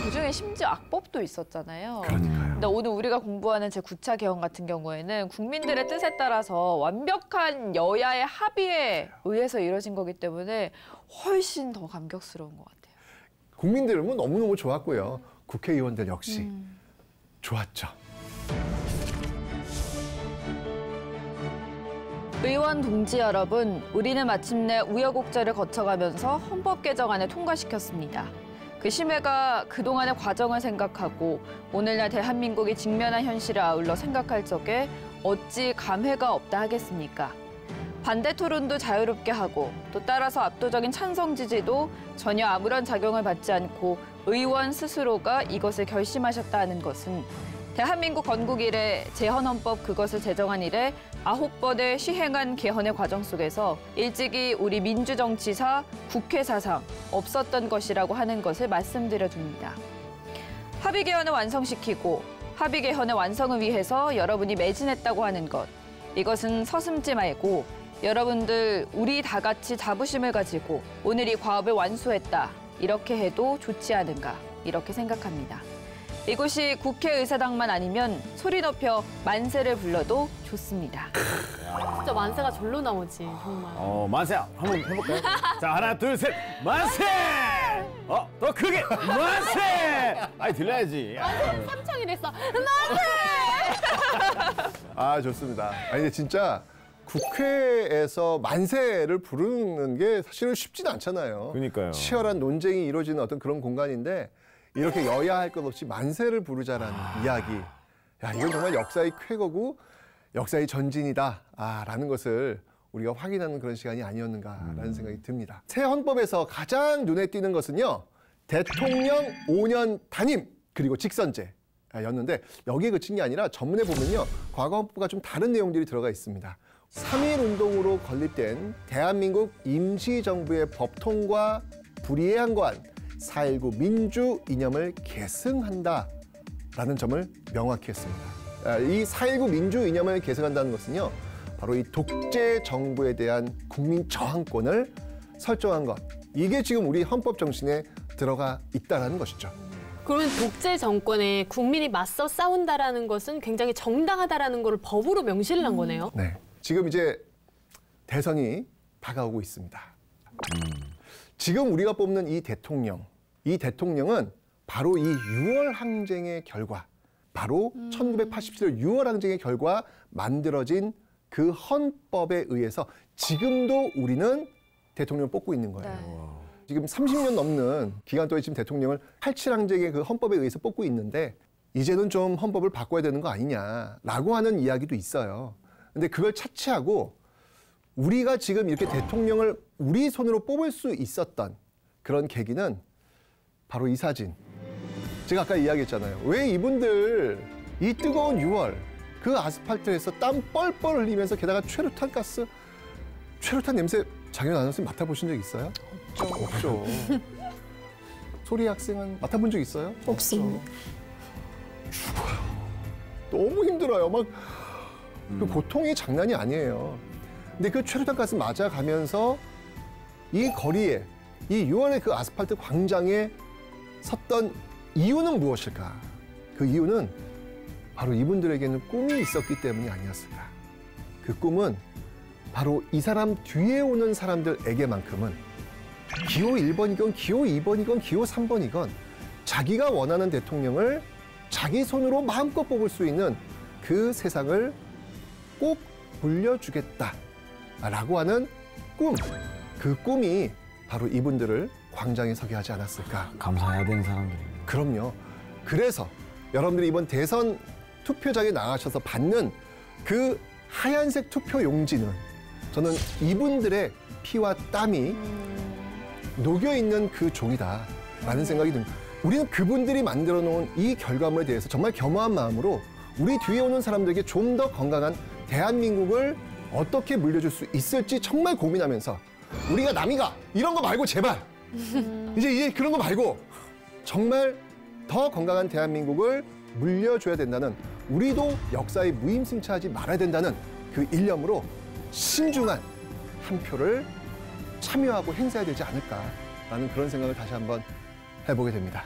그중에 심지어 악법도 있었잖아요. 그러니까요. 근데 오늘 우리가 공부하는 제9차 개헌 같은 경우에는 국민들의 뜻에 따라서 완벽한 여야의 합의에 의해서 이뤄진 거기 때문에 훨씬 더 감격스러운 것 같아요. 국민들은 너무너무 좋았고요. 국회의원들 역시 좋았죠. 의원 동지 여러분, 우리는 마침내 우여곡절을 거쳐가면서 헌법 개정안을 통과시켰습니다. 그 심해가 그동안의 과정을 생각하고 오늘날 대한민국이 직면한 현실을 아울러 생각할 적에 어찌 감회가 없다 하겠습니까? 반대 토론도 자유롭게 하고 또 따라서 압도적인 찬성 지지도 전혀 아무런 작용을 받지 않고 의원 스스로가 이것을 결심하셨다는 것은 대한민국 건국 이래 재헌헌법 그것을 제정한 이래 9번의 시행한 개헌의 과정 속에서 일찍이 우리 민주정치사, 국회 사상 없었던 것이라고 하는 것을 말씀드려줍니다. 합의 개헌을 완성시키고 합의 개헌의 완성을 위해서 여러분이 매진했다고 하는 것, 이것은 서슴지 말고 여러분들 우리 다 같이 자부심을 가지고 오늘 이 과업을 완수했다, 이렇게 해도 좋지 않은가, 이렇게 생각합니다. 이곳이 국회의사당만 아니면 소리 높여 만세를 불러도 좋습니다. 진짜 만세가 절로 나오지, 정말. 만세 한번 해볼까요? 자, 하나, 둘, 셋, 만세! 더 크게, 만세! 아니, 들려야지. 삼창이랬어, 만세! 아, 좋습니다. 아니, 근데 진짜 국회에서 만세를 부르는 게 사실은 쉽지는 않잖아요. 그러니까요. 치열한 논쟁이 이루어지는 어떤 그런 공간인데 이렇게 여야 할 것 없이 만세를 부르자라는 이야기. 야, 이건 정말 역사의 쾌거고 역사의 전진이다. 라는 것을 우리가 확인하는 그런 시간이 아니었는가라는 생각이 듭니다. 새 헌법에서 가장 눈에 띄는 것은요, 대통령 5년 단임 그리고 직선제였는데 여기에 그친 게 아니라 전문에 보면요, 과거 헌법과 좀 다른 내용들이 들어가 있습니다. 3.1 운동으로 건립된 대한민국 임시정부의 법통과 불이에 항거한 4.19 민주 이념을 계승한다라는 점을 명확히 했습니다. 이 4.19 민주 이념을 계승한다는 것은요, 바로 이 독재 정부에 대한 국민 저항권을 설정한 것. 이게 지금 우리 헌법 정신에 들어가 있다는 것이죠. 그러면 독재 정권에 국민이 맞서 싸운다라는 것은 굉장히 정당하다라는 걸 법으로 명시를 한 거네요. 네. 지금 이제 대선이 다가오고 있습니다. 지금 우리가 뽑는 이 대통령은 바로 이 6월 항쟁의 결과, 바로 1987년 6월 항쟁의 결과 만들어진 그 헌법에 의해서 지금도 우리는 대통령을 뽑고 있는 거예요. 네. 지금 30년 넘는 기간 동안 지금 대통령을 87 항쟁의 그 헌법에 의해서 뽑고 있는데 이제는 좀 헌법을 바꿔야 되는 거 아니냐라고 하는 이야기도 있어요. 근데 그걸 차치하고 우리가 지금 이렇게 대통령을 우리 손으로 뽑을 수 있었던 그런 계기는 바로 이 사진. 제가 아까 이야기했잖아요. 왜 이분들 이 뜨거운 6월 그 아스팔트에서 땀 뻘뻘 흘리면서 게다가 최루탄 냄새 장현 아나운서님 맡아보신 적 있어요? 없죠. 소리 학생은 맡아본 적 있어요? 없습니다. 죽어요. 너무 힘들어요. 막 그 고통이 장난이 아니에요. 근데 그 최루탄 가스 맞아가면서 이 거리에, 이 6월의 그 아스팔트 광장에 섰던 이유는 무엇일까? 그 이유는 바로 이분들에게는 꿈이 있었기 때문이 아니었을까? 그 꿈은 바로 이 사람 뒤에 오는 사람들에게만큼은 기호 1번이건 기호 2번이건 기호 3번이건 자기가 원하는 대통령을 자기 손으로 마음껏 뽑을 수 있는 그 세상을 꼭 물려주겠다라고 하는 꿈, 그 꿈이 바로 이분들을 광장에 서게 하지 않았을까. 감사해야 되는 사람들이에요. 그럼요. 그래서 여러분들이 이번 대선 투표장에 나가셔서 받는 그 하얀색 투표 용지는 저는 이분들의 피와 땀이 녹여있는 그 종이다라는 생각이 듭니다. 우리는 그분들이 만들어 놓은 이 결과물에 대해서 정말 겸허한 마음으로 우리 뒤에 오는 사람들에게 좀 더 건강한 대한민국을 어떻게 물려줄 수 있을지 정말 고민하면서 우리가 남이가 이런 거 말고 제발 이제 그런 거 말고 정말 더 건강한 대한민국을 물려줘야 된다는, 우리도 역사에 무임승차하지 말아야 된다는 그 일념으로 신중한 한 표를 참여하고 행사해야 되지 않을까라는 그런 생각을 다시 한번 해보게 됩니다.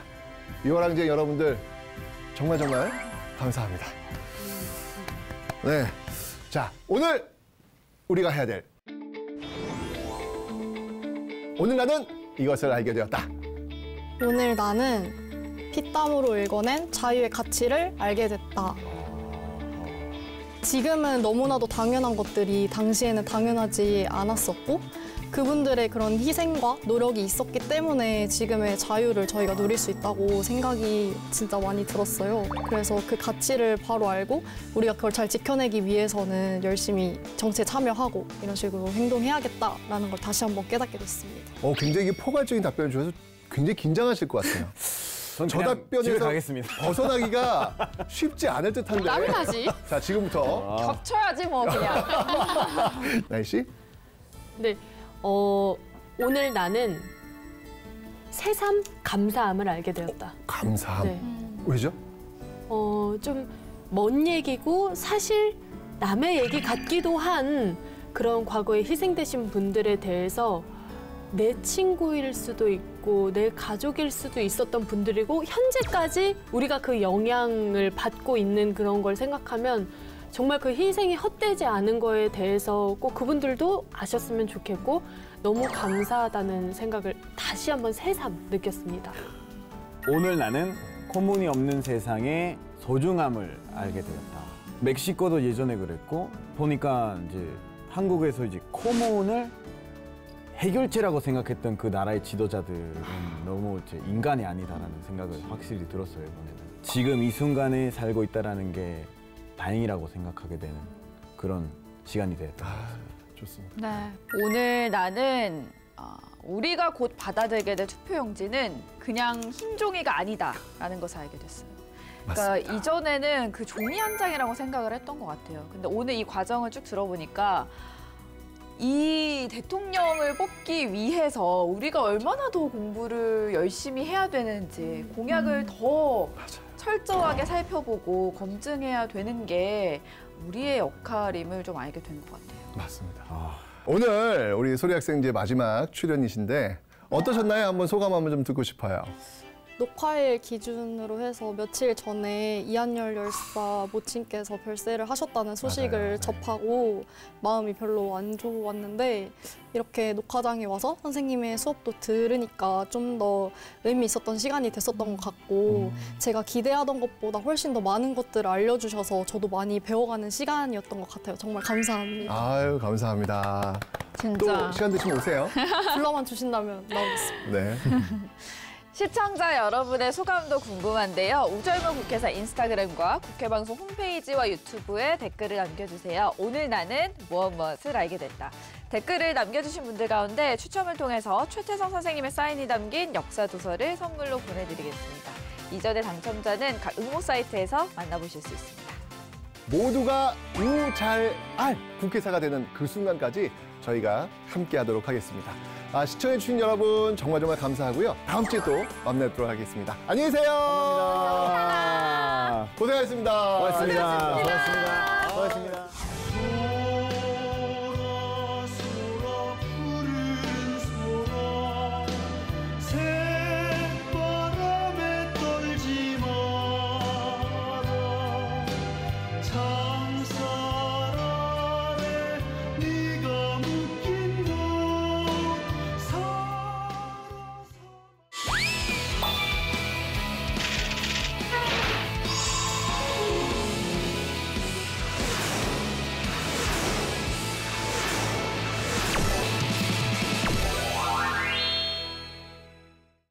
6월 항쟁 여러분들 정말 감사합니다. 네, 자, 오늘 우리가 해야 될 오늘 나는 이것을 알게 되었다. 오늘 나는 피땀으로 읽어낸 자유의 가치를 알게 됐다. 지금은 너무나도 당연한 것들이 당시에는 당연하지 않았었고 그분들의 그런 희생과 노력이 있었기 때문에 지금의 자유를 저희가 누릴 수 있다고 생각이 진짜 많이 들었어요. 그래서 그 가치를 바로 알고 우리가 그걸 잘 지켜내기 위해서는 열심히 정치에 참여하고 이런 식으로 행동해야겠다라는 걸 다시 한번 깨닫게 됐습니다. 굉장히 포괄적인 답변을 주셔서 굉장히 긴장하실 것 같아요. 저 답변에서 벗어나기가 쉽지 않을 듯한데. 땀이 나지? 자, 지금부터. 겹쳐야지 뭐 그냥. 나희 씨? 네, 오늘 나는 새삼 감사함을 알게 되었다. 감사함? 네. 왜죠? 좀 먼 얘기고 사실 남의 얘기 같기도 한 그런 과거에 희생되신 분들에 대해서 내 친구일 수도 있고 내 가족일 수도 있었던 분들이고 현재까지 우리가 그 영향을 받고 있는 그런 걸 생각하면 정말 그 희생이 헛되지 않은 거에 대해서 꼭 그분들도 아셨으면 좋겠고 너무 감사하다는 생각을 다시 한번 새삼 느꼈습니다. 오늘 나는 코문이 없는 세상의 소중함을 알게 되었다. 멕시코도 예전에 그랬고 보니까 이제 한국에서 이제 코문을 해결체라고 생각했던 그 나라의 지도자들은 너무 인간이 아니다라는 생각을 확실히 들었어요, 이번에는. 지금 이 순간에 살고 있다는 게 다행이라고 생각하게 되는 그런 시간이 되었던 것 같습니다. 좋습니다. 네, 오늘 나는 우리가 곧 받아들게 될 투표용지는 그냥 흰 종이가 아니다라는 것을 알게 됐어요. 그러니까 맞습니다. 이전에는 그 종이 한 장이라고 생각을 했던 것 같아요. 근데 오늘 이 과정을 쭉 들어보니까 이 대통령을 뽑기 위해서 우리가 얼마나 더 공부를 열심히 해야 되는지 공약을 더 철저하게 살펴보고 검증해야 되는 게 우리의 역할임을 좀 알게 된 것 같아요. 맞습니다. 오늘 우리 소리학생제 마지막 출연이신데 어떠셨나요? 한번 소감 한번 좀 듣고 싶어요. 녹화일 기준으로 해서 며칠 전에 이한열 열사 모친께서 별세를 하셨다는 소식을 접하고 마음이 별로 안 좋았는데 이렇게 녹화장에 와서 선생님의 수업도 들으니까 좀 더 의미 있었던 시간이 됐었던 것 같고 제가 기대하던 것보다 훨씬 더 많은 것들을 알려주셔서 저도 많이 배워가는 시간이었던 것 같아요. 정말 감사합니다. 아유, 감사합니다. 진짜. 또 시간 되시면 오세요. 불러만 주신다면 나오겠습니다. 네. 시청자 여러분의 소감도 궁금한데요. 우절모 국회사 인스타그램과 국회방송 홈페이지와 유튜브에 댓글을 남겨주세요. 오늘 나는 무엇을 알게 됐다. 댓글을 남겨주신 분들 가운데 추첨을 통해서 최태성 선생님의 사인이 담긴 역사도서를 선물로 보내드리겠습니다. 이전에 당첨자는 각 응모 사이트에서 만나보실 수 있습니다. 모두가 우잘알 국회사가 되는 그 순간까지 저희가 함께하도록 하겠습니다. 시청해주신 여러분 정말 감사하고요. 다음 주에 또 만나도록 하겠습니다. 안녕히 계세요. 감사합니다. 고생하셨습니다. 고맙습니다. 고맙습니다. 고맙습니다.